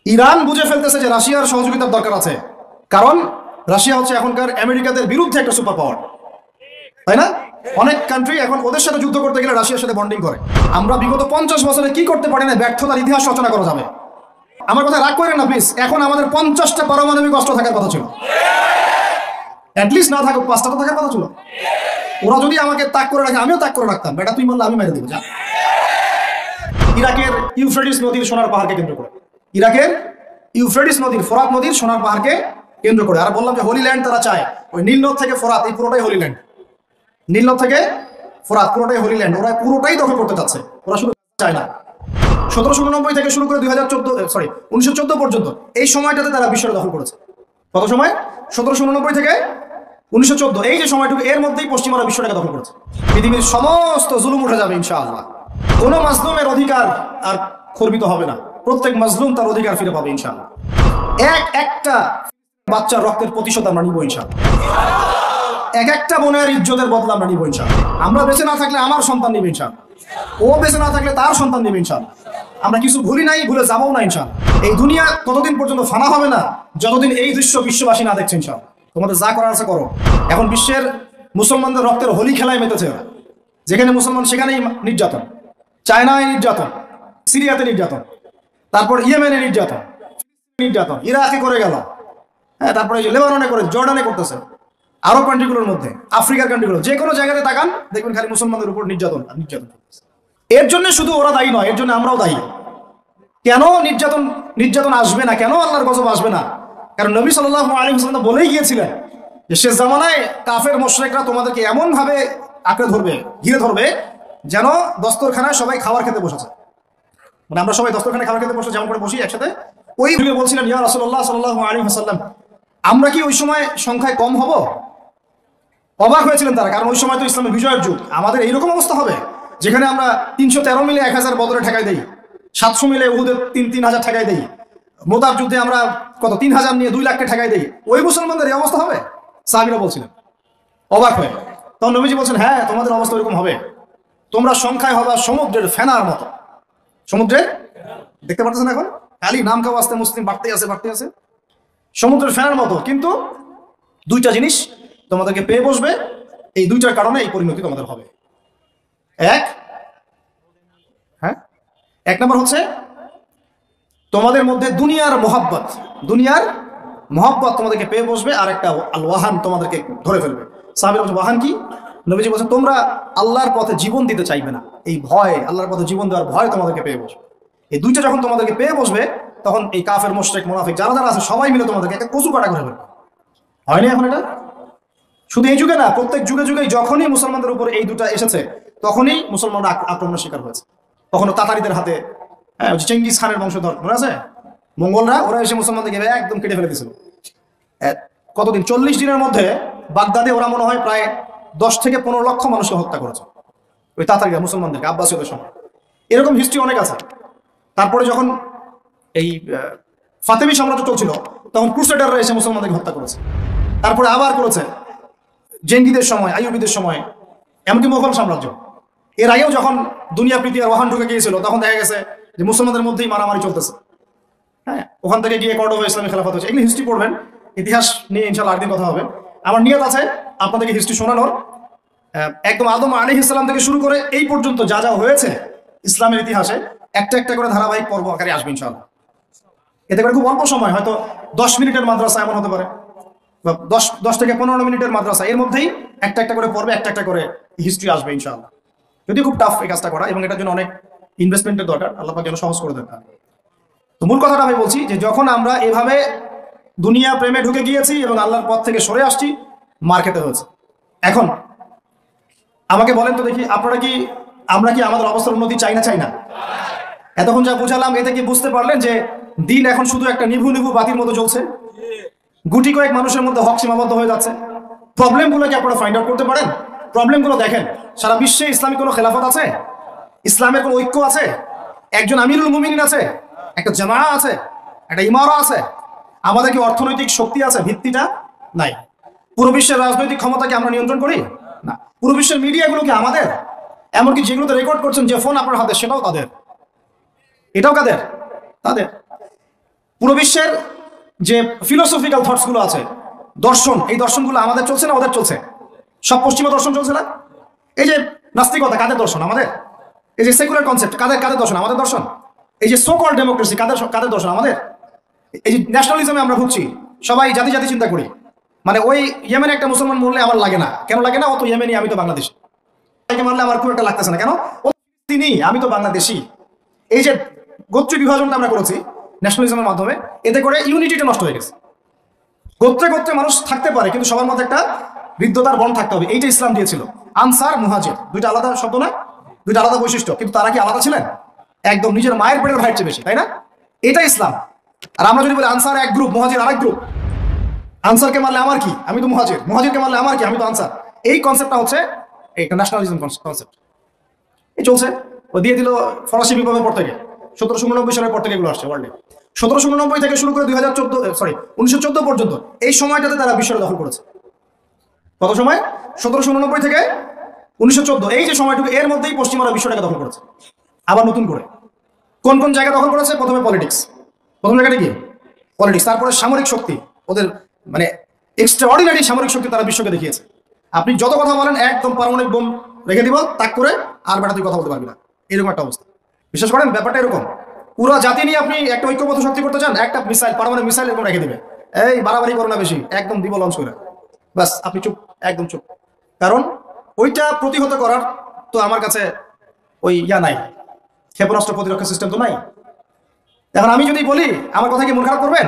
Iran বুঝে ফেলতেছে যে রাশিয়ার সহযোগিতার দরকার আছে, কারণ রাশিয়া হচ্ছে এখনকার আমেরিকাদের বিরুদ্ধে একটা সুপার পাওয়ার, তাই না? অনেক কান্ট্রি এখন ওদের সাথে যুদ্ধ করতে গেলে রাশিয়ার সাথে বন্ডিং করে। আমরা বিগত 50 বছরে কি করতে পারি না, ব্যর্থতার ইতিহাস রচনা করা যাবে। আমার কথা রাগ করেন না প্লিজ। এখন আমাদের 50টা পারমাণবিক অস্ত্র থাকার কথা ছিল, অ্যাটলিস্ট না থাকুক 5টা তো থাকার কথা ছিল। ওরা যদি আমাকে তাক করে রাখে আমিও তাক করে রাখতাম, বেটা তুই বললে আমি মেরে দেবো। যা। ইরাকের ইউফ্রেটিস নদীর সোনার পাহাড়কে কেন্দ্র করে, ইরাকের ইউফ্রেটিস নদীর, ফোরাত নদীর সোনার পাহাড়কে কেন্দ্র করে। আর বললাম যে হোলি ল্যান্ড তারা চায়, ওই নীলনদ থেকে ফোরাত এই পুরোটাই হোলি ল্যান্ড, নীলনদ থেকে ফোরাত পুরোটাই হোলি ল্যান্ড, ওরা পুরোটাই দখল করতে চাচ্ছে। ওরা শুধু চায় না। 1789 থেকে শুরু করে 1914 পর্যন্ত এই সময়টাতে তারা বিশ্বটা দখল করেছে। কত সময়? 1789 থেকে 1914, এই যে সময়টুকু, এর মধ্যেই পশ্চিমারা বিশ্বটাকে দখল করেছে। পৃথিবীর সমস্ত জুলুম উঠে যাবে ইনশাআল্লাহ। কোন মাজলুমের অধিকার আর খর্বিত হবে না, প্রত্যেক মাজলুম তার অধিকার ফিরে পাবে ইনশাআল্লাহ। একটা বাচ্চার রক্তের প্রতিশোধ আমরা নিব ইনশাআল্লাহ। একটা বোনের ইজ্জতের বদলা আমরা নিব ইনশাআল্লাহ। আমরা বেঁচে না থাকলে আমার সন্তান নিবে ইনশাআল্লাহ, ও বেঁচে না থাকলে তার সন্তান নিবে ইনশাআল্লাহ। আমরা কিছু ভুলি নাই, ভুলে যাবও না ইনশাআল্লাহ। এই দুনিয়া ততদিন পর্যন্ত ফানা হবে না যতদিন এই দৃশ্য বিশ্ববাসী না দেখছে ইনশাআল্লাহ। তোমাদের যা করার আছে করো। এখন বিশ্বের মুসলমানদের রক্তের হোলি খেলায় মেতেছে ওরা। যেখানে মুসলমান সেখানেই নির্যাতন, চায়নায় নির্যাতন, সিরিয়াতে নির্যাতন, তারপর ইয়েমেনে নির্যাতন, ইরাকে করে গেল, হ্যাঁ, তারপরে লেবাননে করে, জর্ডানে করতেছে, আরব কান্ট্রিগুলোর মধ্যে, আফ্রিকার কান্ট্রিগুলো, যে কোনো জায়গাতে তাকান দেখবেন খালি মুসলমানদের উপর নির্যাতন আর নির্যাতন। এর জন্য শুধু ওরা দায়ী নয়, এর জন্য আমরাও দায়ী। কেন নির্যাতন আসবে না, কেন আল্লাহর গজব আসবে না? কারণ নবী সাল্লাল্লাহু আলাইহি ওয়াসাল্লাম বলেই গিয়েছিলেন যে শেষ জামানায় কাফের মুশরিকরা তোমাদেরকে এমন ভাবে আঁকড়ে ধরবে, ঘিরে ধরবে, যেন দস্তরখানায় সবাই খাবার খেতে বসেছে। মানে আমরা সবাই দস্তরখানায় খাবার খেতে বসে যেমন করে বসি একসাথে, ওই ভেবে বলছিলেন ইয়া রাসূলুল্লাহ সাল্লাল্লাহু আলাইহি ওয়াসাল্লাম, আমরা কি ওই সময় সংখ্যায় কম হব? অবাক হয়েছিলেন তারা, কারণ ওই সময় তো ইসলামের বিজয়ের যুগ। আমাদের এইরকম অবস্থা হবে যেখানে আমরা 313 মিলে 1000 বদরে ঠেকাই দেই, 700 মিলে উহুদে 3000 ঠেকাই দেই, মোতাব যুদ্ধে আমরা কত 3000 নিয়ে 2 লাখকে ঠেকাই দেই। ওই মুসলমানদের এই অবস্থা হবে? সাহাবীরা বলছিলেন অবাক হয়ে। তখন নবীজি বলছেন, হ্যাঁ, তোমাদের অবস্থা এরকম হবে। তোমরা সংখ্যায় হবা সমুদ্রের ফেনার মতো। সমুদ্রের, দেখতে পাচ্ছেন এখন খালি নাম খাওয়া আসতে মুসলিম বাড়তেই আছে, সমুদ্রের ফেনার মতো। কিন্তু দুইটা জিনিস তোমাদেরকে পেয়ে বসবে, এই দুইটার কারণে এই পরিণতি তোমাদের হবে। এক নম্বর হচ্ছে তোমাদের মধ্যে দুনিয়ার মহব্বত তোমাদেরকে পেয়ে বসবে, আর একটা আল ওয়াহান তোমাদেরকে ধরে ফেলবে। সাহাবীরা বলছে ওয়াহান কি? নবীজি বলছে তোমরা আল্লাহর পথে জীবন দিতে চাইবে না, এই ভয়, আল্লাহর পথে জীবন দেওয়ার ভয় তোমাদেরকে পেয়ে বসবে। এই দুইটা যখন তোমাদেরকে পেয়ে বসবে, তখন এই কাফের মুশরিক মুনাফিক যারা যারা আছে সবাই মিলে তোমাদেরকে একটা কচু কাটা করে ফেলবে। হয়নি এখন এটা? শুধু এই যুগে না, প্রত্যেক যুগে যুগে যখনই মুসলমানদের উপর এই দুটা এসেছে, তখনই মুসলমানরা আক্রমণের শিকার হয়েছে। কখনো তাতারিদের হাতে, হ্যাঁ, চেঙ্গিস খানের বংশধর মনে আছে, মঙ্গলরা, ওরা এসে মুসলমানদেরকে একদম কেটে ফেলে দিয়েছিল। কতদিন, 40 দিনের মধ্যে বাগদাদে ওরা মনে হয় প্রায় 10 থেকে 15 লক্ষ মানুষকে হত্যা করেছে, ওই তাতারিরা মুসলমানদেরকে, আব্বাসীয়দের সময়। এরকম হিস্ট্রি অনেক আছে। তারপরে যখন এই ফাতেমি সাম্রাজ্য চলছিল, তখন ক্রুসেডাররা এসে মুসলমানদেরকে হত্যা করেছে। তারপরে আবার করেছে জেঙ্গিদের সময়, আইয়ুবীদের সময়, এমনকি মোগল সাম্রাজ্য। এর আগেও যখন দুনিয়া প্রীতি আর ওয়াহান ঢুকে গিয়েছিল, তখন দেখা গেছে যে মুসলমানদের মধ্যেই মারামারি চলতেছে। হ্যাঁ, ওখান থেকে গিয়ে কর্ডোবা ইসলামী খেলাফত হয়েছে। এগুলো হিস্ট্রি পড়বেন, ইতিহাস নিয়ে ইনশাআল্লাহ আরেকদিন কথা হবে। আমার নিয়ত আছে আপনাদেরকে হিস্ট্রি শোনানোর, একদম আদম আলাইহিস সালাম থেকে শুরু করে এই পর্যন্ত যা যা হয়েছে ইসলামের ইতিহাসে, একটা একটা করে ধারাবাহিক পর্ব আকারে আসবে ইনশাআল্লাহ। এতে করে খুব অল্প সময়, হয়তো 10 মিনিটের মাদ্রাসা এমন হতে পারে, বা 10 থেকে 15 মিনিটের মাদ্রাসা, এর মধ্যেই একটা একটা করে পর্বে একটা একটা করে হিস্ট্রি আসবে ইনশাআল্লাহ। যদি খুব টাফ এই কাজটা করা, এবং এটার জন্য অনেক ইনভেস্টমেন্টের দরকার, আল্লাহ পাক যেন সহজ করে দেন। তো মূল কথাটা আমি বলছি যে যখন আমরা এভাবে দুনিয়া প্রেমে ঢুকে গিয়েছি এবং আল্লাহর পথ থেকে সরে আসছি, মার খেতে হয়েছে। এখন আমাকে বলেন তো দেখি, আমরা কি আমাদের অবস্থার উন্নতি চাই না? এতক্ষণ যা বুঝালাম, এতে কি বুঝতে পারলেন যে দিন এখন শুধু একটা নিভু বাতির মতো জ্বলছে? গুটি কয়েক মানুষের মধ্যে হক সীমাবদ্ধ হয়ে যাচ্ছে। প্রবলেমগুলো কি আপনারা ফাইন্ড আউট করতে পারেন? প্রবলেমগুলো দেখেন। সারা বিশ্বে ইসলামিক কোনো খেলাফত আছে? ইসলামের কোনো ঐক্য আছে? একজন আমিরুল মুমিনিন আছে? একটা জামাআ আছে? একটা ইমারা আছে? আমাদের কি অর্থনৈতিক শক্তি আছে? ভিত্তিটা নাই। পুরো বিশ্বের রাজনৈতিক ক্ষমতাকে আমরা নিয়ন্ত্রণ করি না। পুরো বিশ্বের মিডিয়াগুলো কি আমাদের? এমনকি যেগুলোতে রেকর্ড করছেন, যে ফোন আপনার হাতে, সেটাও তাদের। এটাও কাদের? তাদের। পুরো বিশ্বের যে ফিলোসফিক্যাল থটসগুলো আছে, দর্শন, এই দর্শনগুলো আমাদের চলছে না ওদের চলছে? সব পশ্চিমা দর্শন চলছে না? এই যে নাস্তিকতা কাদের দর্শন? আমাদের। এই যে সেকুলার কনসেপ্ট কাদের দর্শন? আমাদের দর্শন। এই যে সো কল্ড ডেমোক্রেসি কাদের দর্শন? আমাদের। এই যে ন্যাশনালিজমে আমরা ভুগছি, সবাই জাতি জাতি চিন্তা করি, মানে ওই ইয়েমেনে একটা মুসলমান মরলে আমার লাগে না, কেন লাগে না? ও তো ইয়েমেনি, আমি তো বাংলাদেশি। মারলে আমার খুব একটা লাগতেছে না, কেন? ও তিনি, আমি তো বাংলাদেশি। এই যে গোত্র বিভাজনটা আমরা করেছি ন্যাশনালিজমের মাধ্যমে, এতে করে ইউনিটিটা নষ্ট হয়ে গেছে। গোত্রে গোত্রে মানুষ থাকতে পারে, কিন্তু সবার মধ্যে একটা হৃদ্যতার বন্ড থাকতে হবে। এইটা ইসলাম দিয়েছিল। আনসার, মুহাজির, দুইটা আলাদা শব্দ না, দুইটা আলাদা বৈশিষ্ট্য, কিন্তু তারা কি আলাদা ছিলেন? একদম নিজের মায়ের পেটের ভাইয়ের চেয়ে বেশি, তাই না? এটা ইসলাম। আর আমরা যদি বলি আনসার এক গ্রুপ, মুহাজির আরেক গ্রুপ, আনসারকে মারলে আমার কি, আমি তো মুহাজির, মুহাজিরকে মারলে আমার কি, আমি তো আনসার। এই কনসেপ্টটা হচ্ছে একটা ন্যাশনালিজম কনসেপ্ট। এই চলছে। ও দিয়ে দিল ফরাসি বিপ্লবের পর থেকে, 1789 সালের পর থেকে এগুলো আসছে ওয়ার্ল্ডে। 1789 থেকে শুরু করে 1914 পর্যন্ত এই সময়টাতে তারা বিশ্বটা দখল করেছে। কত সময়? 1789 থেকে 1914, এই যে সময়টুকু, এর মধ্যেই পশ্চিমারা বিশ্বটাকে দখল করেছে আবার নতুন করে। কোন কোন জায়গা দখল করেছে? প্রথমে পলিটিক্স, প্রথম জায়গাটা কি? পলিটিক্স। তারপরে সামরিক শক্তি, ওদের মানে এক্সট্রাঅর্ডিনারি সামরিক শক্তি তারা বিশ্বকে দেখিয়েছে। আপনি যত কথা বলেন, একদম পারমাণবিক বোম রেখে দিব তাক করে, আর বেটা তুই কথা বলতে পারবি না, এরকম একটা অবস্থা। বিশ্বাস করেন ব্যাপারটা এরকম? পুরো জাতি নিয়ে আপনি একটা ঐক্যবদ্ধ শক্তি করতে চান, একটা মিসাইল, পারমাণবিক মিসাইল এরকম রেখে দিবে, এই বাড়াবাড়ি করো না বেশি, একদম দিব লঞ্চ করে, বাস আপনি চুপ, একদম চুপ। কারণ ওইটা প্রতিহত করার তো আমার কাছে ওই নাই, ক্ষেপণাস্ত্র প্রতিরক্ষা সিস্টেম তো নাই। এখন আমি যদি বলি, আমার কথা কি মন খারাপ করবেন?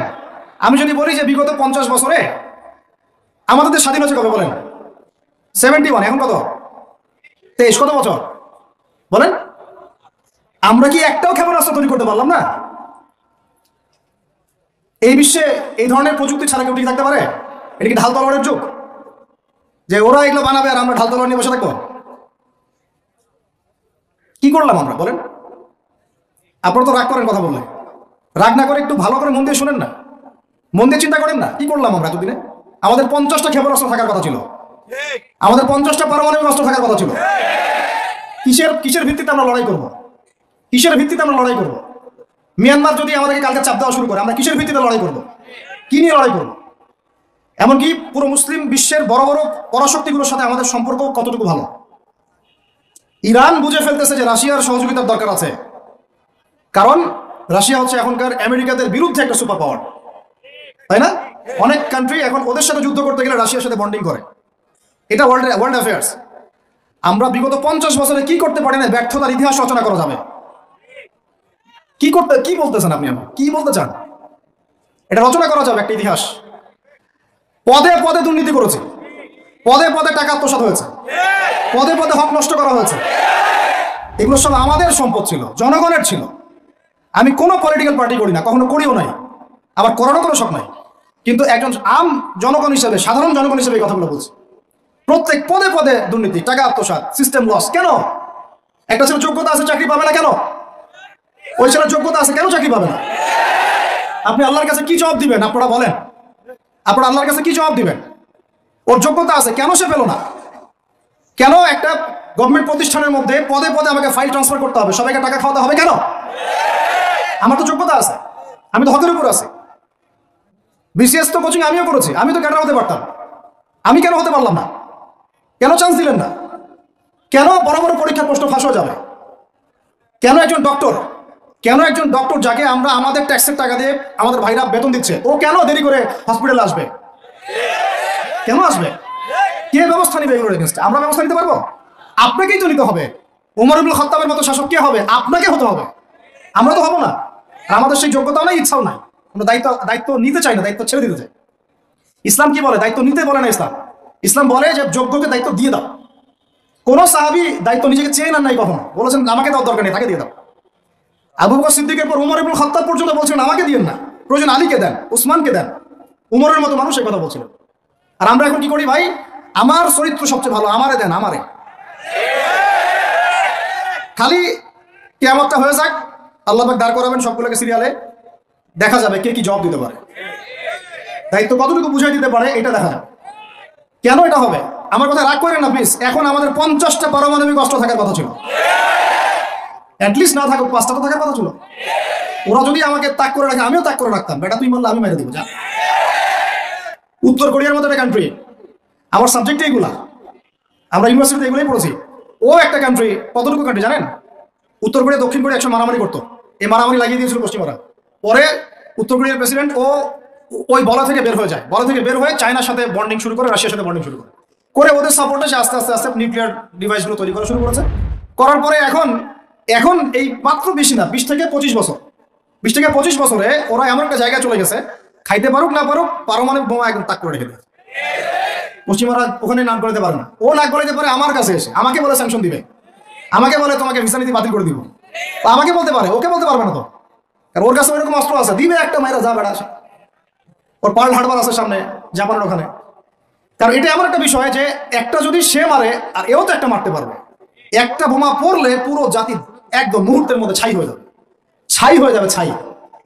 আমি যদি বলি যে বিগত 50 বছরে আমাদের স্বাধীন হচ্ছে কবে বলেন? 71, এখন কত? 23, কত বছর বলেন? আমরা কি একটাও ক্ষেপণাস্ত্র তৈরি করতে পারলাম না? এই বিশ্বে এই ধরনের প্রযুক্তি ছাড়া কেউ টিকে থাকতে পারে? এটা কি ঢাল তলোয়ারের যুগ, যে ওরা এগুলো বানাবে আর আমরা ঢাল তলোয়ার নিয়ে বসে থাকবো? কি করলাম আমরা বলেন? আপনারা তো রাগ করেন কথা বললে, রাগ না করে একটু ভালো করে মন দিয়ে শুনেন না, মন দিয়ে চিন্তা করেন না। কি করলাম আমরা এতদিনে? আমাদের 50টা ক্ষেপণাস্ত্র থাকার কথা ছিল, আমাদের 50টা পারমাণবিক অস্ত্র থাকার কথা ছিল। কিসের ভিত্তিতে আমরা লড়াই করব? কিসের ভিত্তিতে আমরা লড়াই করব? মিয়ানমার যদি আমাদেরকে কালকে চাপ দেওয়া শুরু করে, আমরা কিসের ভিত্তিতে লড়াই করব? কি নিয়ে লড়াই করব? এমনকি পুরো মুসলিম বিশ্বের বড় বড় পরাশক্তিগুলোর সাথে আমাদের সম্পর্ক কতটুকু ভালো। ইরান বুঝে ফেলতেছে যে রাশিয়ার সহযোগিতার দরকার আছে, কারণ রাশিয়া হচ্ছে এখনকার আমেরিকাদের বিরুদ্ধে একটা সুপার পাওয়ার, তাই না? অনেক কান্ট্রি এখন ওদের সাথে যুদ্ধ করতে গেলে রাশিয়ার সাথে বন্ডিং করে। এটা ওয়ার্ল্ড অ্যাফেয়ার্স। আমরা বিগত 50 বছরে কি করতে পারি না, ব্যর্থতার ইতিহাস রচনা করা যাবে। কি বলতেছেন আপনি? কি বলতে চান? এটা রচনা করা যাবে একটা ইতিহাস। পদে পদে দুর্নীতি করেছে, পদে পদে টাকা আত্মসাৎ হয়েছে, পদে পদে হক নষ্ট করা হয়েছে। এগুলো সব আমাদের সম্পদ ছিল, জনগণের ছিল। আমি কোনো পলিটিক্যাল পার্টি করি না, কখনো করিও নাই, আবার করারও কোনো শখ নাই। কিন্তু একজন আম জনগণ হিসেবে, সাধারণ জনগণ হিসেবে এই কথাগুলো বলছি। প্রত্যেক পদে পদে দুর্নীতি, টাকা আত্মসাৎ, সিস্টেম লস। কেন? একটা ছেলে যোগ্যতা আছে, চাকরি পাবে না কেন? ওই ছেলের যোগ্যতা আছে, কেন চাকরি পাবে না? আপনি আল্লাহর কাছে কি জবাব দিবেন? আপনারা বলেন, আপনারা আল্লাহর কাছে কি জবাব দিবেন? ওর যোগ্যতা আছে, কেন সে পেল না? কেন একটা গভর্নমেন্ট প্রতিষ্ঠানের মধ্যে পদে পদে আমাকে ফাইল ট্রান্সফার করতে হবে, সবাইকে টাকা খাওয়াতে হবে? কেন? আমার তো যোগ্যতা আছে, আমি তো হকের উপর আছি। বিসিএস তো কোচিং আমিও করেছি, আমি তো ক্যাডার হতে পারতাম, আমি কেন হতে পারলাম না? কেন চান্স দিলেন না? কেন বড় বড় পরীক্ষার প্রশ্ন ফাঁস হয়ে যাবে? কেন একজন ডক্টর যাকে আমরা আমাদের ট্যাক্সের টাকা দিয়ে আমাদের ভাইরা বেতন দিচ্ছে, ও কেন দেরি করে হসপিটালে আসবে? কেন আসবে? কে ব্যবস্থা নিবে এগুলোর এগেইনস্টে? আমরা ব্যবস্থা নিতে পারবো? আপনাকেই তো নিতে হবে। ওমর ইবনুল খাত্তাবের মতো শাসক কে হবে? আপনাকে হতে হবে, আমরা তো হব না। আর আমাদের সেই যোগ্যতাও নাই, ইচ্ছাও নাই। আমরা দায়িত্ব নিতে চাই না, দায়িত্ব ছেড়ে দিতে চাই। ইসলাম কি বলে? দায়িত্ব নিতে বলে না ইসলাম বলে যে যোগ্যকে দায়িত্ব দিয়ে দাও। কোন সাহাবী দায়িত্ব নিজেকে চেয়ে নেন নাই কখনো, বলেছেন আমাকে দেওয়ার দরকার নেই, তাকে দিয়ে দাও। আবু বকর সিদ্দিকের পর ওমর ইবনুল খাত্তাব পর্যন্ত বলছেন আমাকে দিয়েন না, প্রয়োজন আলীকে দেন, উসমানকে দেন। উমরের মতো মানুষ এই কথা বলছিলেন। আর আমরা এখন কি করি ভাই? আমার চরিত্র সবচেয়ে ভালো, আমারে দেন, আমারে। খালি কিয়ামতটা হয়ে যাক, আল্লাহ পাক দাঁড় করাবেন সবগুলোকে সিরিয়ালে, দেখা যাবে কে কি জবাব দিতে পারে, দায়িত্ব কতটুকু বুঝাই দিতে পারে, এটা দেখা যাবে। কেন এটা হবে? আমার কথা রাগ করেন না প্লিজ। এখন আমাদের 50টা পারমাণবিক অস্ত্র থাকার কথা ছিল, অ্যাটলিস্ট না থাকুক 5টা তো থাকার কথা ছিল। ওরা যদি আমাকে তাক করে রাখে আমিও তাক করে রাখতাম, বেটা তুই মারলে আমি মেরে দিব যা। উত্তর কোরিয়ার মতো একটা কান্ট্রি, আমার সাবজেক্টে এগুলা, আমরা ইউনিভার্সিটিতে এগুলোই পড়েছি। ও একটা কান্ট্রি, কতটুকু কান্ট্রি জানেন? উত্তর কোরিয়া দক্ষিণ কোরিয়া একসময় মারামারি করতো, এই মারামারি লাগিয়ে দিয়েছিল পশ্চিমারা। পরে উত্তর কোরিয়ার প্রেসিডেন্ট ওই বলা থেকে বের হয়ে যায়, বলা থেকে বের হয়ে চায়নার সাথে বন্ডিং শুরু করে, রাশিয়ার সাথে বন্ডিং শুরু করে ওদের সাপোর্টে সে আস্তে আস্তে আস্তে নিউক্লিয়ার ডিভাইসগুলো তৈরি করা শুরু করেছে। করার পরে এখন এই মাত্র বেশি না, 20 থেকে 25 বছর, 20 থেকে 25 বছরে ওরা এমন একটা জায়গায় চলে গেছে, খাইতে পারুক না পারুক পারমাণবিক বোমা একদম তাক করে রেখে দেয়। পশ্চিমারা ওখানে নাক গলাতে পারে না, ও নাক গলাতে পারে আমার কাছে এসে আমাকে বলে স্যাংশন দিবে, আমাকে বলে তোমাকে ভিসা নীতি বাতিল করে দিব, আমাকে বলতে পারে, ওকে বলতে পারবে না তো, কারণ ওর কাছে ওইরকম অস্ত্র আছে, দিবে একটা মাইরা যা বেড়া আসে। ওর পার্ল হারবার আছে সামনে জাপানের ওখানে। কারণ এটা এমন একটা বিষয় যে একটা যদি সে মারে আর এও তো একটা মারতে পারবে, একটা বোমা পড়লে পুরো জাতি একদম মুহূর্তের মধ্যে ছাই হয়ে যাবে, ছাই হয়ে যাবে, ছাই।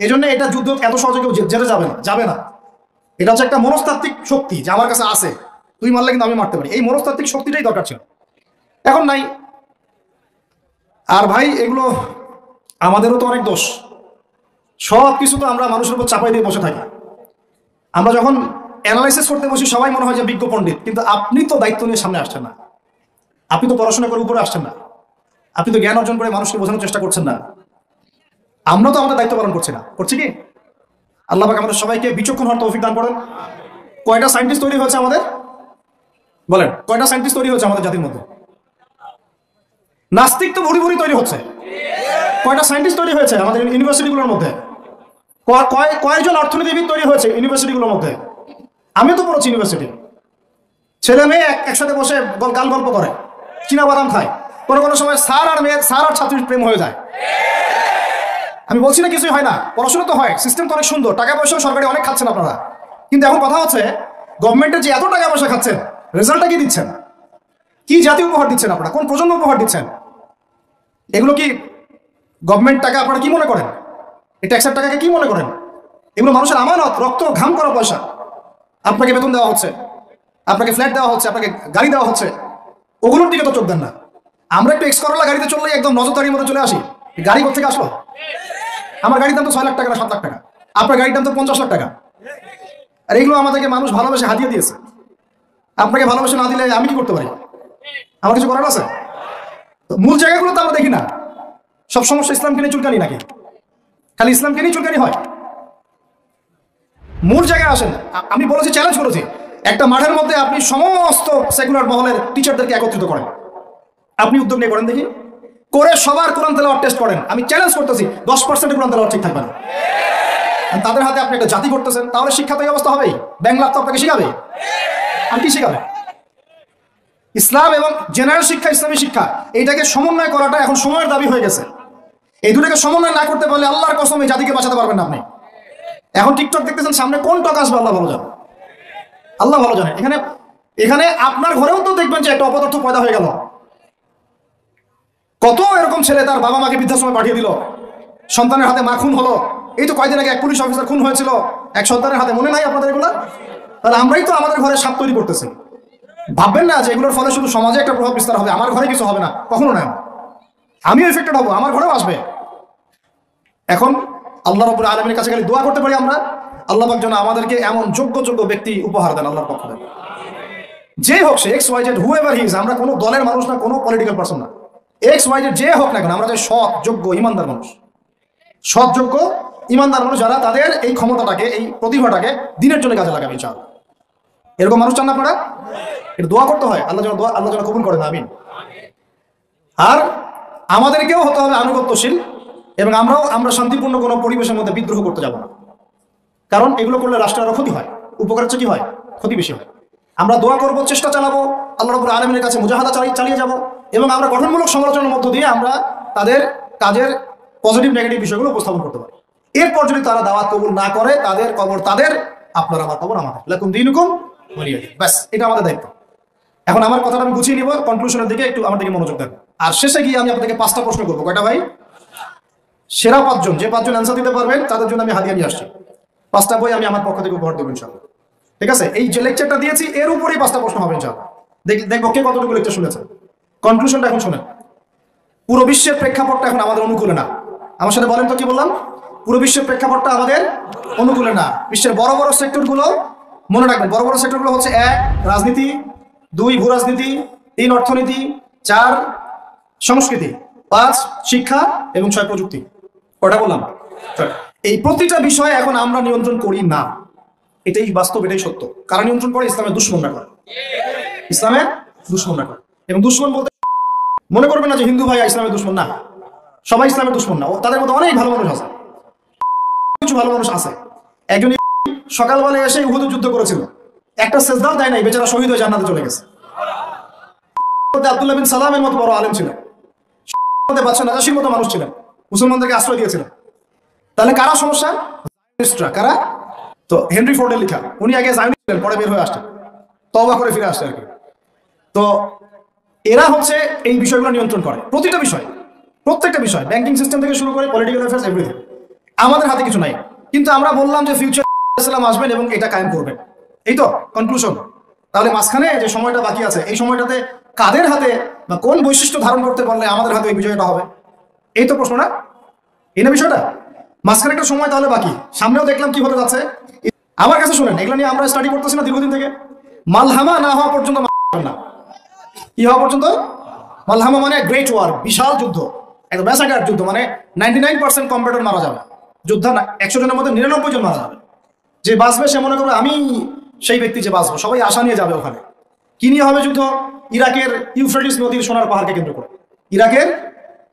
এই জন্য এটা যুদ্ধ এত সহজে কেউ জেতে যাবে না। এটা হচ্ছে একটা মনস্তাত্ত্বিক শক্তি যে আমার কাছে আছে, তুই মারলে কিন্তু আমি মারতে পারি, এই মনস্তাত্ত্বিক শক্তিটাই দরকার ছিল, এখন নাই। আর ভাই এগুলো আমাদেরও তো অনেক দোষ, সব কিছু তো আমরা মানুষের উপর চাপাই দিয়ে বসে থাকি। আমরা যখন অ্যানালাইসিস করতে বসি সবাই মনে হয় যে বিজ্ঞ পণ্ডিত, কিন্তু আপনি তো দায়িত্ব নিয়ে সামনে আসছেন না, আপনি তো পড়াশোনা করে উপরে আসছেন না, আপনি তো জ্ঞান অর্জন করে মানুষকে বোঝানোর চেষ্টা করছেন না। আমরা তো আমাদের দায়িত্ব পালন করছি না, করছি কি? আল্লাহ পাক আমাদের সবাইকে বিচক্ষণ হওয়ার তৌফিক দান করেন। কয়টা সায়েন্টিস্ট তৈরি হয়েছে আমাদের, বলেন কয়টা সায়েন্টিস্ট তৈরি হয়েছে আমাদের জাতির মধ্যে? নাস্তিক তো ভুরি ভুরি তৈরি হচ্ছে। কয়টা সায়েন্টিস্ট তৈরি হয়েছে আমাদের ইউনিভার্সিটিগুলোর মধ্যে? কয়জন অর্থনীতিবিদ তৈরি হয়েছে ইউনিভার্সিটিগুলোর মধ্যে? আমি তো পড়েছি ইউনিভার্সিটি, ছেলে মেয়ে একসাথে বসে গাল গল্প করে, চীনা বাদাম খায়, কোনো সময় স্যার আর ছাত্রীর প্রেম হয়ে যায়। আমি বলছি না কিছুই হয় না, পড়াশোনা তো হয়, সিস্টেম তো অনেক সুন্দর, টাকা পয়সাও সরকারি অনেক খাচ্ছেন আপনারা, কিন্তু এখন কথা হচ্ছে গভর্নমেন্টের যে এত টাকা পয়সা খাচ্ছেন, রেজাল্টটা কি দিচ্ছেন? কি জাতীয় উপহার দিচ্ছেন আপনারা? কোন প্রজন্ম উপহার দিচ্ছেন? এগুলো কি গভর্নমেন্ট টাকা আপনারা কি মনে করেন? এই ট্যাক্সের টাকাকে কি মনে করেন? এগুলো মানুষের আমানত, রক্ত ঘাম করা পয়সা। আপনাকে বেতন দেওয়া হচ্ছে, আপনাকে ফ্ল্যাট দেওয়া হচ্ছে, আপনাকে গাড়ি দেওয়া হচ্ছে, ওগুলোর দিকে তো চোখ দেন না। আমরা একটু এক্স করলা গাড়িতে চললেই একদম নজরদারির মধ্যে চলে আসি, গাড়ি কোথেকে আসলো? আমার গাড়ির দাম তো 6 লাখ টাকা না 7 লাখ টাকা, আপনার গাড়ির দাম তো 50 লাখ টাকা। আর এগুলো আমাদেরকে মানুষ ভালোবেসে হাতিয়ে দিয়েছে। আপনাকে ভালোবেসে না দিলে আমি কি করতে পারি? আমার কিছু করার আছে? মূল জায়গাগুলো তো আমরা দেখি না। সব সমস্যা ইসলামকে নিয়ে চুলকানি নাকি? খালি ইসলামকে নিয়ে চুলকানি হয়? মূল জায়গায় আসেন। আমি বলেছি, চ্যালেঞ্জ করেছি, একটা মাঠের মধ্যে আপনি সমস্ত সেকুলার মহলের টিচারদেরকে একত্রিত করেন, আপনি উদ্যোগ নিয়ে করেন দেখি, করে সবার কোরআন তেলাওয়াত টেস্ট করেন। আমি চ্যালেঞ্জ করতেছি 10% কোরআন তেলাওয়াত ঠিক থাকবে না। তাদের হাতে আপনি একটা জাতি করতেছেন, তাহলে শিক্ষা তো এই অবস্থা হবেই। ব্যাংলা তো আপনাকে শিখাবে, আর কি শিখাবে? ইসলাম এবং জেনারেল শিক্ষা, ইসলামী শিক্ষা, এইটাকে সমন্বয় করাটা এখন সময়ের দাবি হয়ে গেছে। এই দুটাকে সমন্বয় না করতে পারলে আল্লাহর কসম এই জাতিকে বাঁচাতে পারবেন না আপনি। এখন টিকটক দেখতেছেন, সামনে কোন টক আসবে আল্লাহ ভালো জানে, আল্লাহ ভালো জানে। এখানে আপনার ঘরেও তো দেখবেন যে একটা অপদার্থ পয়দা হয়ে গেল। কত এরকম ছেলে তার বাবা মাকে বৃদ্ধাশ্রমে পাঠিয়ে দিল, সন্তানের হাতে মা খুন হলো। এই তো কয়দিন আগে এক পুলিশ অফিসার খুন হয়েছিল এক সন্তানের হাতে, মনে নাই আপনাদের এগুলো? তাহলে আমরাই তো আমাদের ঘরে সাপ তৈরি করতেছি। ভাববেন না যে এগুলোর ফলে শুধু সমাজে একটা প্রভাব বিস্তার হবে, আমার ঘরে কিছু হবে না, কখনো না। আমিও এফেক্টেড হবো, আমার ঘরেও আসবে। এখন আল্লাহ রাব্বুল আলামিনের কাছে খালি দোয়া করতে পারি আমরা, আল্লাহ পাক যেন আমাদেরকে এমন যোগ্য ব্যক্তি উপহার দেন আল্লাহর পক্ষ থেকে। যে হোক সে X Y Z, whoever he is, আমরা কোনো দলের মানুষ না, কোনো পলিটিক্যাল পারসন না। এক্স ওয়াই জেড যে হোক না কেন, আমরা যে সৎ যোগ্য ইমানদার মানুষ, সৎ যোগ্য ইমানদার মানুষ যারা তাদের এই ক্ষমতাটাকে, এই প্রতিভাটাকে দিনের জন্য কাজে লাগাবে ইনশাআল্লাহ। এরকম মানুষ চান না আপনারা? এটা দোয়া করতে হয়, আল্লাহ যেন কবুল করেন, আমিন। আর আমাদেরকেও হতে হবে আনুগত্যশীল, এবং আমরা শান্তিপূর্ণ কোনো পরিবেশের মধ্যে বিদ্রোহ করতে যাব না। কারণ এগুলো করলে রাষ্ট্রের আরো ক্ষতি হয়, উপকারের চেয়ে কি হয়, ক্ষতি বেশি হয়। আমরা দোয়া করবো, চেষ্টা চালাবো, আল্লাহ রাব্বুল আলামিনের কাছে মুজাহাদা চালিয়ে যাব, এবং আমরা গঠনমূলক সমালোচনার মধ্য দিয়ে আমরা তাদের কাজের পজিটিভ নেগেটিভ বিষয়গুলো উপস্থাপন করতে পারি। এরপর যদি তারা দাওয়াত কবুল না করে, তাদের কবর তাদের, আপনার আমার কবর আমাদের, লাকুম দীনুকুম ওয়ালিয়া দিন। ব্যাস, এটা আমাদের দায়িত্ব। এখন আমার কথাটা আমি গুছিয়ে নিব, কনক্লুশনের দিকে একটু আমার দিকে মনোযোগ দেন। আর শেষে গিয়ে আমি আপনাদেরকে 5টা প্রশ্ন করবো। কয়টা ভাই? সেরা 5 জন, যে 5 জন অ্যান্সার দিতে পারবেন তাদের জন্য আমি হাদিয়া নিয়ে আসছি। 5টা বই আমি আমার পক্ষ থেকে উপহার দেবো ইনশাআল্লাহ। ঠিক আছে? এই যে লেকচারটা দিয়েছি এর উপরেই 5টা প্রশ্ন হবে ইনশাআল্লাহ। দেখবো কে কতটুকু লেকচার শুনেছে। কনক্লুশনটা এখন শোনেন। পুরো বিশ্বের প্রেক্ষাপটটা এখন আমাদের অনুকূলে না। আমার সাথে বলেন তো, কি বললাম? পুরো বিশ্বের প্রেক্ষাপটটা আমাদের অনুকূলে না। বিশ্বের বড় বড় সেক্টরগুলো মনে রাখবেন, বড় বড় সেক্টরগুলো হচ্ছে 1 রাজনীতি, 2 ভূ রাজনীতি, 3 অর্থনীতি, 4 সংস্কৃতি, 5 শিক্ষা এবং 6 প্রযুক্তি। কয়টা বললাম? এই প্রতিটা বিষয়ে এখন আমরা নিয়ন্ত্রণ করি না, এটাই বাস্তব, এটাই সত্য। কারা নিয়ন্ত্রণ করে? ইসলামের দুশমনরা করে, ইসলামের দুশমনরা করে। এবং দুশমন বলতে মনে করবেন না যে হিন্দু ভাই ইসলামের দুশমন, না, সবাই ইসলামের দুশমন না, তাদের মধ্যে অনেক ভালো মানুষ আছে, কিছু ভালো মানুষ আছে। একজন সকালবেলা এসে উহুদের যুদ্ধ করেছিল, একটা সেজদাও দেয় নাই, বেচারা শহীদ হয়ে জান্নাতে চলে গেছে। আব্দুল্লাহ বিন সালামের মতো বড় আলেম ছিলেন, বাদশা নাজাশির মতো মানুষ ছিলেন, মুসলমানদেরকে আশ্রয় দিয়েছিলেন। তাহলে কারা সমস্যা? কারা? তো হেনরি ফোর্ডের লেখা, উনি আগে জায়নিস্ট ছিলেন, পরে বের হয়ে আসতেন, তওবা করে ফিরে আসছে আর কি। তো এরা হচ্ছে এই বিষয়গুলো নিয়ন্ত্রণ করে, প্রতিটা বিষয়, প্রত্যেকটা বিষয়, ব্যাংকিং সিস্টেম থেকে শুরু করে পলিটিক্যাল অ্যাফেয়ার্স, এভরিথিং। আমাদের হাতে কিছু নাই, কিন্তু আমরা বললাম যে ফিউচার ইসলাম আসবেন এবং এটা কায়েম করবেন, এই তো কনক্লুশন। তাহলে মাঝখানে যে সময়টা বাকি আছে, এই সময়টাতে কাদের হাতে বা কোন বৈশিষ্ট্য ধারণ করতে পারলে আমাদের হাতে এই বিজয়টা হবে, এই তো প্রশ্ন না? এই না বিষয়টা? মাঝখানে একটা সময় তাহলে বাকি, সামনেও দেখলাম কি হতে যাচ্ছে। আমার কাছে শুনেন, এগুলো নিয়ে আমরা স্টাডি করতেছি না দীর্ঘদিন থেকে। মালহামা না হওয়া পর্যন্ত না, কি হওয়া পর্যন্ত? মালহামা মানে গ্রেট ওয়ার, বিশাল যুদ্ধ, একদম ম্যাসাকার যুদ্ধ, মানে 99% কম্পিউটার মারা যাবে, যোদ্ধা না, 100 জনের মধ্যে 99 জন মারা যাবে। যে বাঁচবে সে মনে করবে আমি সেই ব্যক্তি যে বাঁচবো, সবাই আশা নিয়ে যাবে ওখানে। কি নিয়ে হবে যুদ্ধ? ইরাকের ইউফ্রেটিস নদীর সোনার পাহাড়কে কেন্দ্র করে, ইরাকের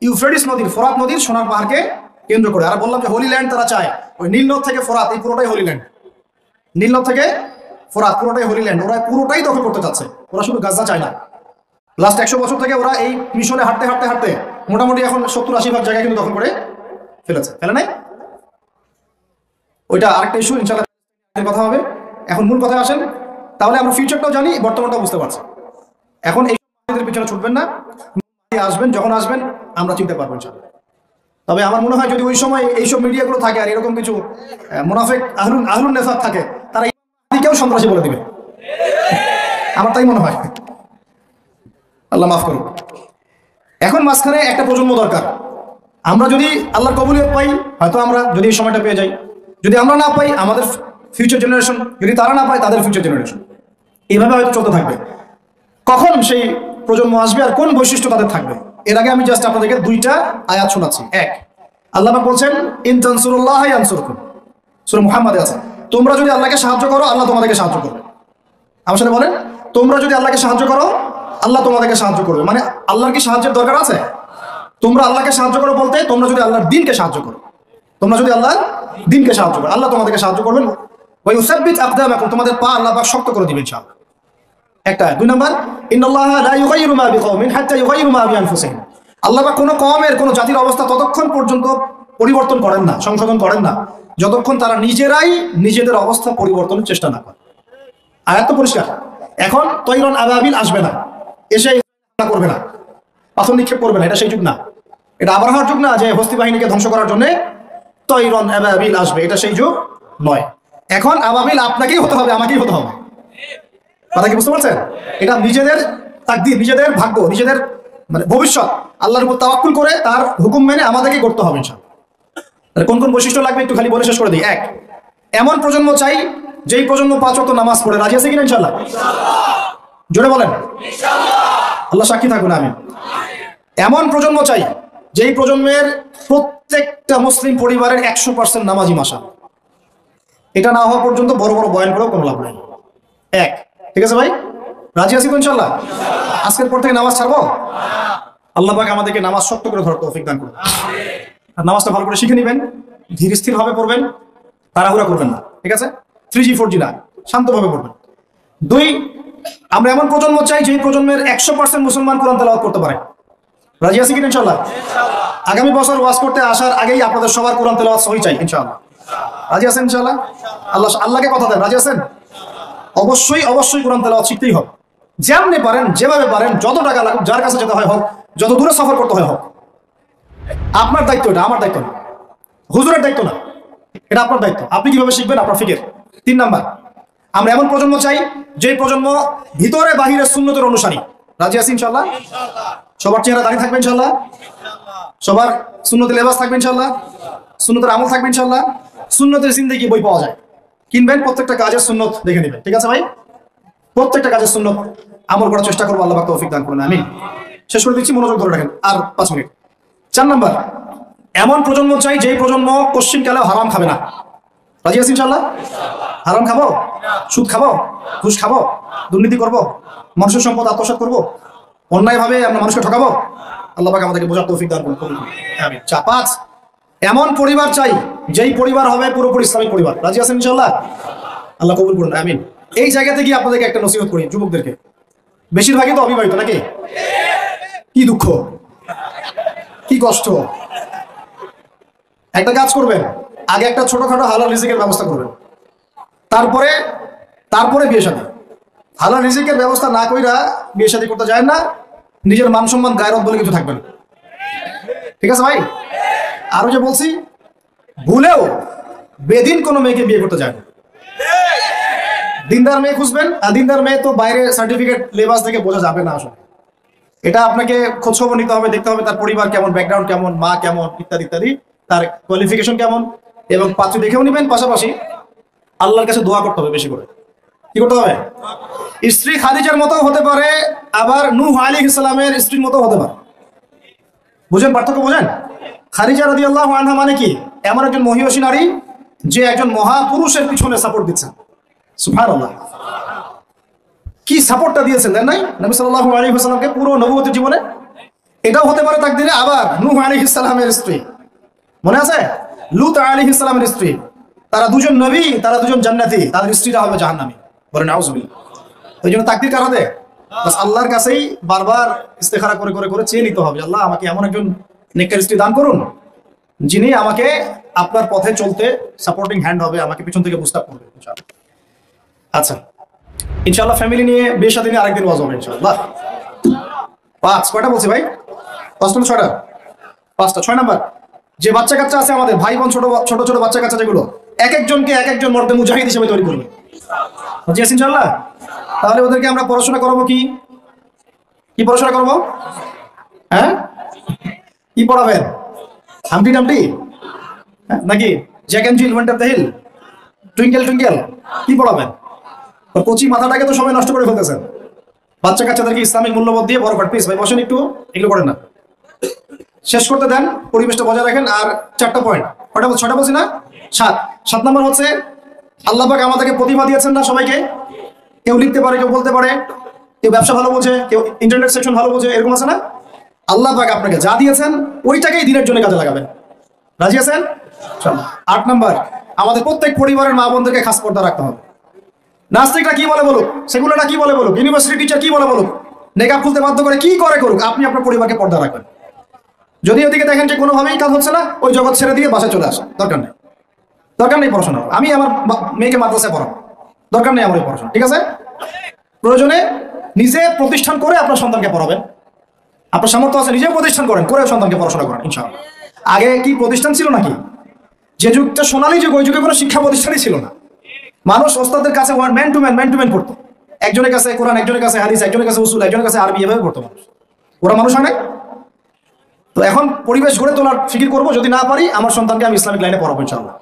ইউফ্রেটিস নদীর, ফোরাত নদীর সোনার পাহাড়কে কেন্দ্র করে। আর বললাম যে হোলি ল্যান্ড তারা চায়, ওই নীলনদ থেকে ফোরাত, এই পুরোটাই হোলি ল্যান্ড, নীলনদ থেকে ফোরাত পুরোটাই হোলি ল্যান্ড, ওরা পুরোটাই দখল করতে চাচ্ছে। ওরা শুধু গাজা চায় না, লাস্ট 100 বছর থেকে ওরা এই মিশনে হাঁটতে হাঁটতে হাঁটতে মোটামুটি এখন 70-80 ভাগ জায়গা কিন্তু দখল করে ফেলেছে, ফেলে নাই? ওইটা আরেকটা ইস্যু, ইনশাআল্লাহ কথা হবে। এখন মূল কথায় আসেন, তাহলে আমরা ফিউচারটাও জানি, বর্তমানটাও বুঝতে পারছি। এখন এই পিছনে ছুটবেন না, আসবেন, যখন আসবেন আমরা চিনতে পারবো ইনশাআল্লাহ। তবে আমার মনে হয় যদি ওই সময় এইসব মিডিয়াগুলো থাকে আর এরকম কিছু মুনাফিক আহলুন নেফাক থাকে, তারা কেউ সন্ত্রাসী বলে দিবে, আমার তাই মনে হয়। আল্লাহ মাফ করুন। এখন মাঝখানে একটা প্রজন্ম দরকার। আমরা যদি আল্লাহর কবুলিয়ত পাই, হয়তো আমরা যদি এই সময়টা পেয়ে যাই, যদি আমরা না পাই আমাদের ফিউচার জেনারেশন, যদি তারা না পায় তাদের ফিউচার জেনারেশন, এইভাবে হয়তো চলতে থাকবে। কখন সেই প্রজন্ম আসবে আর কোন বৈশিষ্ট্য তাদের থাকবে, এর আগে আমি জাস্ট আপনাদেরকে 2টা আয়াত শোনাচ্ছি। 1, আল্লাহ পাক বলছেন ইন তানসুরুল্লাহ ইয়ানসুরকুম, সূরা মুহাম্মাদে আছে, তোমরা যদি আল্লাহকে সাহায্য করো আল্লাহ তোমাদেরকে সাহায্য করবে। আমার সাথে বলেন, তোমরা যদি আল্লাহকে সাহায্য করো আল্লাহ তোমাদেরকে সাহায্য করবে। মানে আল্লাহর কি সাহায্যের দরকার আছে? তোমরা আল্লাহকে সাহায্য করো বলতে তোমরা যদি আল্লাহর দ্বীনকে সাহায্য করো, তোমরা যদি আল্লাহর দ্বীনকে সাহায্য করো আল্লাহ তোমাদেরকে সাহায্য করবেন। ওয়া ইউসাব্বিত আকদামাকুম, তোমাদের পা আল্লাহ পাক শক্ত করে দিবেন ইনশাআল্লাহ। একটা। 2 নাম্বার, ইন্নাল্লাহা লা ইউগাইয়িরু মা বিকওমিন হাত্তা ইউগাইয়িরু মা বিআনফুসিহিম, আল্লাহ পাক কোনো কওমের কোনো জাতির অবস্থা ততক্ষণ পর্যন্ত পরিবর্তন করেন না, সংশোধন করেন না, যতক্ষণ তারা নিজেরাই নিজেদের অবস্থা পরিবর্তনের চেষ্টা না করে। আয়াত তো পরিষ্কার। এখন তৈরন আবাবিল আসবে না, এসে করবে না, পাথর নিক্ষেপ করবে না, এটা সেই যুগ না। এটা আবরাহার যুগ না যে হস্তি বাহিনীকে ধ্বংস করার জন্য তৈরন আবাবিল আসবে, এটা সেই যুগ নয়। এখন আবাবিল আপনাকেই হতে হবে, আমাকেই হতে হবে। কথা কি বুঝতে পারছেন? এটা নিজেদের তাকদীর, নিজেদের ভাগ্য, নিজেদের মানে ভবিষ্যৎ আল্লাহর উপর তাওয়াক্কুল করে তার হুকুম মেনে আমাদেরকে করতে হবে ইনশাআল্লাহ। তাহলে কোন কোন বৈশিষ্ট্য লাগবে একটু খালি বলে শেষ করে দিই। 1, এমন প্রজন্ম চাই যেই প্রজন্ম 5 ওয়াক্ত নামাজ পড়ে। রাজি আছে কিনা ইনশাআল্লাহ? জোরে বলেন ইনশাআল্লাহ। আল্লাহ সাক্ষী থাকুন, আমিন। এমন প্রজন্ম চাই যেই প্রজন্মের প্রত্যেকটা মুসলিম পরিবারের 100% নামাজি মাশা। এটা না হওয়া পর্যন্ত বড় বড় বয়ান করেও কোনো লাভ নেই। 1, ঠিক আছে ভাই? রাজি আছি তো ইনশাআল্লাহ? আজকের পর থেকে নামাজ ছাড়বো? আল্লাহ পাক আমাদেরকে নামাজ শক্ত করে ধরার তৌফিক দান করুন। আর নামাজটা ভালো করে শিখে নেবেন, ধীর স্থির ভাবে পড়বেন, তাড়াহুড়া করবেন না, ঠিক আছে? 3G 4G না, শান্তভাবে পড়বেন। 2, আমরা এমন প্রজন্ম চাই যেই প্রজন্মের 100% মুসলমান কোরআন তেলাওয়াত করতে পারে। রাজি আছি কিনা ইনশাআল্লাহ? আগামী বছর ওয়াজ করতে আসার আগেই আপনাদের সবার কোরআন তেলাওয়াত সহি চাই ইনশাআল্লাহ। রাজি আছেন ইনশাআল্লাহ? আল্লাহকে কথা দেন, রাজি আছেন? অবশ্যই অবশ্যই কোরআন তেলাওয়াত শিখতেই হবে, যেমনি পারেন, যেভাবে পারেন, যত টাকা লাগুক, যার কাছে যেতে হয় হোক, যত দূরে সফর করতে হয় হোক। আপনার দায়িত্ব এটা, আমার দায়িত্ব না, হুজুরের দায়িত্ব না, এটা আপনার দায়িত্ব। আপনি কিভাবে শিখবেন আপনার ফিকির। 3 নাম্বার, আমরা এমন প্রজন্ম চাই যে প্রজন্ম ভিতরে বাহিরে সুন্নতের অনুসারী। রাজি আছি ইনশাআল্লাহ? সবার চেহারা দাঁড়িয়ে থাকবে ইনশাআল্লাহ? সবার সুন্নতি লেবাস থাকবে ইনশাআল্লাহ? সুন্নতের আমল থাকবে ইনশাআল্লাহ। সুন্নতের জিন্দেগি বই পাওয়া যায়, কিনবেন, প্রত্যেকটা কাজের সুন্নত দেখে নেবেন। ঠিক আছে ভাই, প্রত্যেকটা কাজের সুন্নত আমল করার চেষ্টা করবো। আল্লাহ পাক তৌফিক দান করুন, আমিন। শেষ করে দিচ্ছি, মনোযোগ ধরে রাখেন, আর 5 মিনিট। 4 নাম্বার, এমন প্রজন্ম চাই যেই প্রজন্ম পশ্চিমকালেও হারাম খাবে না। রাজি আছি ইনশাআল্লাহ? হারাম খাবো, সুদ খাবো, ঘুষ খাবো, দুর্নীতি করবো, মানুষের সম্পদ আত্মসাৎ করবো, অন্যায়ভাবে আমরা মানুষকে ঠকাবো। আল্লাহ পাক আমাদেরকে বোঝার তৌফিক দান করুন, আমিন। 5, এমন পরিবার চাই যেই পরিবার হবে পুরোপুরি ইসলামিক পরিবার। রাজি আছেন ইনশাআল্লাহ? আল্লাহ কবুল করুন, আমিন। এই জায়গাতে গিয়ে আপনাদেরকে একটা নসিহত করি, যুবকদেরকে, বেশিরভাগই তো অবিবাহিত নাকি? কি দুঃখ, কি কষ্ট। একটা কাজ করবেন, আগে একটা ছোটখাটো হালাল রিজিকের ব্যবস্থা করবেন, তারপরে বিয়ে শাদী। হালাল রিজিকের ব্যবস্থা না কইরা বিয়ে শাদী করতে যায় না, নিজের মান সম্মান গায়রত বলে কিছু থাকবে না। ঠিক আছে ভাই? আরো যে বলছি, ভুলেও বেদিন কোনো মেয়েকে বিয়ে করতে যায় না। দিনদার মেয়ে খুঁজবেন, আর দিনদার মেয়ে তো বাইরে সার্টিফিকেট লেবাস থেকে বোঝা যাবে না আসলে। এটা আপনাকে খোঁজ খবর নিতে হবে, দেখতে হবে তার পরিবার কেমন, ব্যাকগ্রাউন্ড কেমন, মা কেমন, ইত্যাদি ইত্যাদি, তার কোয়ালিফিকেশন কেমন, এবং পাত্রী দেখেও নেবেন। পাশাপাশি আল্লাহর কাছে দোয়া করতে হবে বেশি করে। কি করতে হবে? স্ত্রী খাদিজার মতো হতে পারে, আবার নূহ আলাইহিস সালামের স্ত্রীর মতো হতে পারে। বুঝেন পার্থক্য? বুঝেন? খাদিজা রাদিয়াল্লাহু আনহা মানে কি? এমন একজন মহিয়সী নারী যে একজন মহাপুরুষের পিছনে সাপোর্ট দিচ্ছেন। সুবহানাল্লাহ, কি সাপোর্টটা দিয়েছেন দেন নাই নবী সাল্লাল্লাহু আলাইহি ওয়াসাল্লামকে পুরো নবুয়তের জীবনে। এটাও হতে পারে তাকদীরে। আবার নূহ আলাইহিস সালামের স্ত্রী, মনে আছে? লূত আলাইহিস সালামের স্ত্রী, তারা দুজন নবী, তারা দুজন জান্নাতি, তাদের স্ত্রীরা হবে জাহান্নামী। বলেন নাউযুবিল্লাহ। ওই জন্য তাকদীর কার হাতে? বাস আল্লাহর কাছেই বারবার ইস্তেখারা করে করে করে চেয়ে নিতে হবে, আল্লাহ আমাকে এমন একজন নেককার স্ত্রী দান করুন যিনি আমাকে আপনার পথে চলতে সাপোর্টিং হ্যান্ড হবে, আমাকে পিছন থেকে বুস্ট আপ করবে ইনশাআল্লাহ। আচ্ছা, ইনশাআল্লাহ ফ্যামিলি নিয়ে বিয়ে শাদী নিয়ে আরেকদিন ওয়াজ হবে ইনশাআল্লাহ। 5, কয়টা বলছি ভাই? 5টা না 6টা? 5টা। 6 নাম্বার, যে বাচ্চা কাচ্চা আছে আমাদের, ভাই বোন, ছোট ছোট ছোট বাচ্চা কাচ্চা যেগুলো, এক একজনকে এক একজন মর্দে মুজাহিদ হিসেবে তৈরি করবে। বুঝি আছেন ইনশাআল্লাহ? তাহলে ওদেরকে আমরা পড়াশোনা করাবো কি? কি পড়াশোনা করবো? হ্যাঁ, কি পড়াবেন? হামটি টামটি নাকি Jack and Jill went up the hill, twinkle twinkle, কি পড়াবেন? কচি মাথাটাকে তো সবাই নষ্ট করে ফেলতেছেন। বাচ্চা কাচ্চাদেরকে ইসলামিক মূল্যবোধ দিয়ে বড় করেন। প্লিজ ভাই বসেন একটু, এগুলো করেন না, শেষ করতে দেন, পরিবেশটা বজায় রাখেন। আর 4টা পয়েন্ট, 6টা বলছি না? 7 নাম্বার হচ্ছে, আল্লাহ পাক আমাদেরকে প্রতিভা দিয়েছেন না সবাইকে? কেউ লিখতে পারে, কেউ বলতে পারে, কেউ ব্যবসা ভালো বোঝে, কেউ ইন্টারনেট সেকশন ভালো বোঝে, এরকম আছে না? আল্লাহ পাক আপনাকে যা দিয়েছেন ওইটাকেই দিনের জন্য কাজে লাগাবেন। রাজি আছেন? 8 নাম্বার, আমাদের প্রত্যেক পরিবারের মা বোনদেরকে খাস পর্দা রাখতে হবে। নাস্তিকরা কি বলে বলুক, সেগুলোটা কি বলে বলুক, ইউনিভার্সিটি টিচার কি বলে বলুক, নেকাব খুলতে বাধ্য করে কি করে করুক, আপনি আপনার পরিবারকে পর্দা রাখবেন। যদি ওদিকে দেখেন যে কোনোভাবেই কাজ হচ্ছে না, ওই জগৎ ছেড়ে দিয়ে বাসায় চলে আসে, দরকার নেই, দরকার নেই পড়াশোনা। আমি আমার মেয়েকে মাদ্রাসায় পড়াবো, দরকার নেই আমার এই পড়াশোনা। ঠিক আছে? প্রয়োজনে নিজে প্রতিষ্ঠান করে আপনার সন্তানকে পড়াবেন। আপনার সামর্থ্য আছে, নিজে প্রতিষ্ঠান করেন, করে সন্তানকে পড়াশোনা করেন ইনশাআল্লাহ। আগে কি প্রতিষ্ঠান ছিল নাকি? যে যুগটা সোনালী যুগ, ওই যুগে কোনো শিক্ষা প্রতিষ্ঠানই ছিল না। মানুষ ওস্তাদের কাছে ম্যান টু ম্যান পড়তো। একজনের কাছে কোরআন, একজনের কাছে হাদিস, একজনের কাছে উসুল, একজনের কাছে আরবি, এভাবে পড়তো মানুষ। ওরা মানুষ হয় না? তো এখন পরিবেশ গড়ে তোলার ফিকির করবো, যদি না পারি আমার সন্তানকে আমি ইসলামিক লাইনে পড়াবো ইনশাআল্লাহ।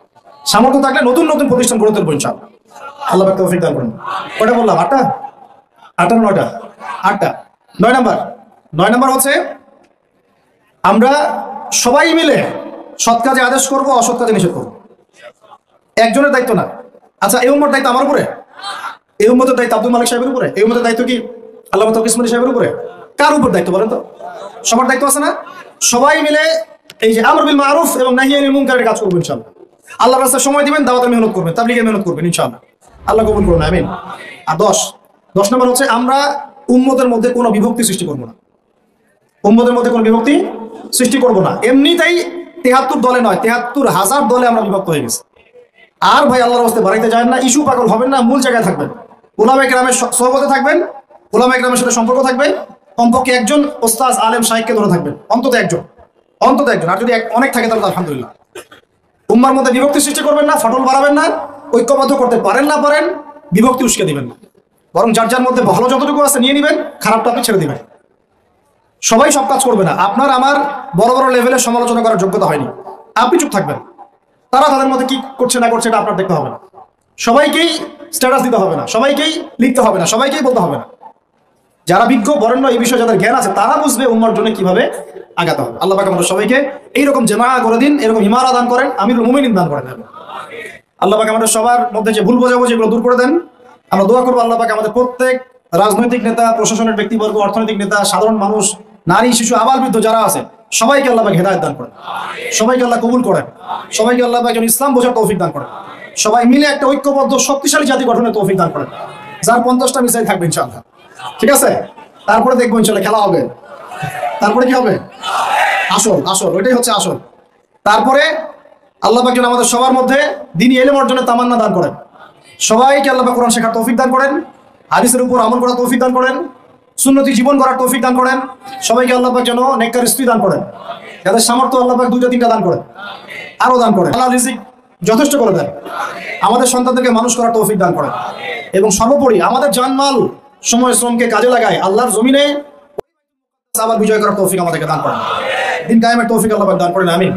সামর্থ্য থাকলে নতুন নতুন প্রতিষ্ঠান গড়ে তুলবো ইনশাআল্লাহ। আল্লাহ পাক তৌফিক দান করুন। কয়টা বললাম? 8টা না 9টা? 8টা। 9 নাম্বার হচ্ছে, আমরা সবাই মিলে সৎ কাজে আদেশ করবো, অসৎ কাজে নিষেধ করবো। একজনের দায়িত্ব না। আচ্ছা, এই উম্মতের দায়িত্ব আমার উপরে? এই উম্মতের দায়িত্ব আব্দুল মালিক সাহেবের উপরে? এই উম্মতের দায়িত্ব কি আল্লামা তাওফিক ইসমাইল সাহেবের উপরে? কার উপর দায়িত্ব বলেন তো? সবার দায়িত্ব আছে না? সবাই মিলে এই যে আমর বিল মারুফ এবং নাহি আনিল মুনকারের কাজ করবো ইনশাআল্লাহ। আল্লাহর রাস্তায় সময় দিবেন, দাওয়াতের মেহনত করবেন, তাবলীগের মেহনত করবেন ইনশাআল্লাহ। আল্লাহ কবুল করুন, আমিন। আর 10 নম্বর হচ্ছে, আমরা উম্মতের মধ্যে কোনো বিভক্তি সৃষ্টি করবো না। উম্মতের মধ্যে কোনো বিভক্তি সৃষ্টি করবো না। এমনিতেই 73 দলে নয়, 73,000 দলে আমরা বিভক্ত হয়ে গেছি। আর ভাই আল্লাহর রাস্তায় বাড়াইতে যায় না, ইস্যু পাগল হবেন না, মূল জায়গায় থাকবেন, উলামায়ে কেরামের সোহবতে থাকবেন, উলামায়ে কেরামের সাথে সম্পর্ক থাকবে, কমপক্ষে একজন ওস্তাদ আলেম শাইখকে ধরে থাকবেন, অন্তত একজন। আর যদি অনেক থাকে তাহলে আলহামদুলিল্লাহ। উম্মার মধ্যে বিভক্তি সৃষ্টি করবেন না, ফাটল বাড়াবেন না, ঐক্যবদ্ধ করতে পারেন না পারেন, বিভক্তি উস্কে দিবেন না, বরং যার যার মধ্যে ভালো যতটুকু আছে নিয়ে নিবেন, খারাপটা আপনি ছেড়ে দিবেন। সবাই সব কাজ করবে না। আপনার আমার বড় বড় লেভেলের সমালোচনা করার যোগ্যতা হয়নি, আপনি চুপ থাকবেন। তারা তাদের মধ্যে কি করছে না করছে এটা আপনার দেখতে হবে না, সবাইকেই স্ট্যাটাস দিতে হবে না, সবাইকেই লিখতে হবে না, সবাইকেই বলতে হবে না। যারা বিজ্ঞ বরেণ্য এই বিষয়ে যাদের জ্ঞান আছে তারা বুঝবে উম্মার জন্য কিভাবে আগাতে হবে। আল্লাহ পাক আমাদের সবাইকে এইরকম জামা করে দিন, এরকম ইমারা দান করেন, আমিরুল মুমিনিন দান করেন। আল্লাহ পাক আমাদের সবার মধ্যে যে ভুল বোঝাবুঝি এগুলো দূর করে দেন। আমরা দোয়া করবো আল্লাহ পাক আমাদের প্রত্যেক রাজনৈতিক নেতা, প্রশাসনের ব্যক্তিবর্গ, অর্থনৈতিক নেতা, সাধারণ মানুষ, নারী, শিশু, আবাল বৃদ্ধ যারা আছে সবাইকে আল্লাহ পাক হেদায়েত দান করেন, সবাইকে আল্লাহ কবুল করেন, সবাইকে আল্লাহ পাক ইসলাম বোঝার তৌফিক দান করেন, সবাই মিলে একটা ঐক্যবদ্ধ শক্তিশালী জাতি গঠনের তৌফিক দান করেন, যার 50টা মিসাইল থাকবে ইনশাআল্লাহ। ঠিক আছে, তারপরে দেখবো ইনশাআল্লাহ খেলা হবে, তারপরে কি হবে? আসল আসল ওইটাই হচ্ছে আসল। তারপরে আল্লাহ পাক যেন আমাদের সবার মধ্যে দ্বীনি ইলম অর্জনের তামান্না দান করেন, সবাইকে আল্লাহ পাক কোরআন শেখার তৌফিক দান করেন, হাদিসের উপর আমল করার তৌফিক দান করেন, সুন্নতি জীবন করার তৌফিক দান করেন। সবাইকে আল্লাহ পাক যেন নেককার স্ত্রী দান করেন, যাদের সামর্থ্য আল্লাহ পাক 2টা 3টা দান করেন, আরো দান করেন। আল্লাহ রিজিক যথেষ্ট করে দেন, আমাদের সন্তানদেরকে মানুষ করার তৌফিক দান করেন, এবং সর্বোপরি আমাদের জানমাল সময় শ্রমকে কাজে লাগায় আল্লাহর জমিনে আবার বিজয় করার তৌফিক আমাদেরকে দান করেন, দিন কায়েমের তৌফিক আল্লাহ পাক দান করেন। আমিন।